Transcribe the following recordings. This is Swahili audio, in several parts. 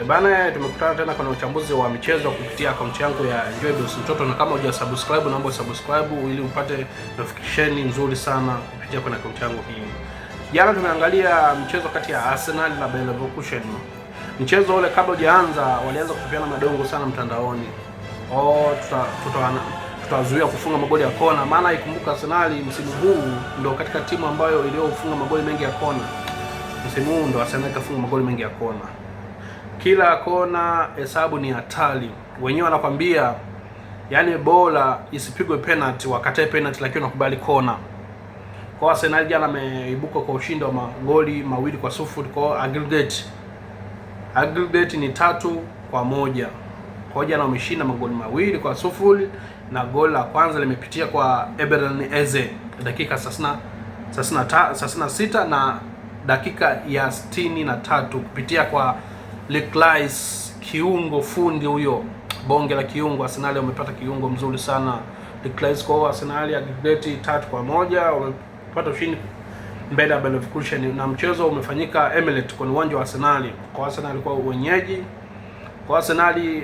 Bana, tumekutana tena kwenye uchambuzi wa michezo kupitia akaunti yangu ya Enjoyboss Mtoto, na kama hujasubscribe naomba subscribe ili upate notification nzuri sana kupitia kwenye akaunti yangu hii. Jana tumeangalia mchezo kati ya Arsenal na Bayer Leverkusen. Mchezo ule kabla hujaanza walianza kutupiana madongo sana mtandaoni. Tutazuia kufunga magoli ya kona, maana ikumbuka Arsenal msimu huu ndio katika timu ambayo iliyofunga magoli mengi ya kona. Msimu huu ndio Arsenal kafunga magoli mengi ya kona. Kila kona hesabu ni hatari. Wenyewe wanakwambia yani bora isipigwe penalty, wakatae penalty lakini wanakubali kona. Kwa Arsenal jana ameibuka kwa ushindi wa magoli 2-0 kwa aggregate ni 3-1. Kwa jana wameshinda magoli 2-0 na goli la kwanza limepitia kwa Eberechi Eze dakika 66 na dakika ya 63 kupitia kwa Leclerc, kiungo fundi huyo, bonge la kiungo. Arsenal wamepata kiungo mzuri sana Leclerc. Kwa Arsenal aggregate 3-1 wamepata ushindi mbele ya Bayer Leverkusen, na mchezo umefanyika Emirates kwenye uwanja wa Arsenal. Kwa Arsenal alikuwa wenyeji. Kwa Arsenal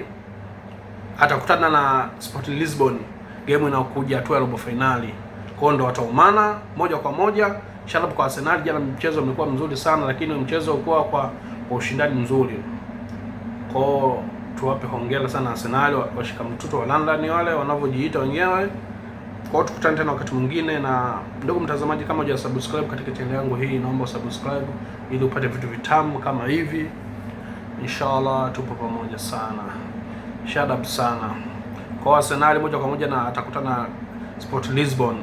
atakutana na Sporting Lisbon game inayokuja hatua ya robo finali. Kwa ndo wataumana moja kwa moja. Sharp kwa Arsenal, jana mchezo umekuwa mzuri sana, lakini mchezo ulikuwa kwa ushindani mzuri. Kwa tuwape hongera sana Arsenal, washika mtuto wa London wale wanavyojiita wenyewe. Kwa tukutane tena wakati mwingine, na ndugu mtazamaji, kama hujasubscribe katika channel yangu hii, naomba subscribe ili upate vitu vitamu kama hivi. Inshallah tupo pamoja sana. Shout out sana. Kwa Arsenal moja kwa moja na atakutana Sport Lisbon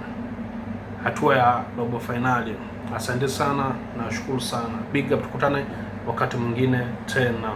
hatua ya robo finali. Asante sana na nashukuru sana. Big up, tukutane wakati mwingine tena.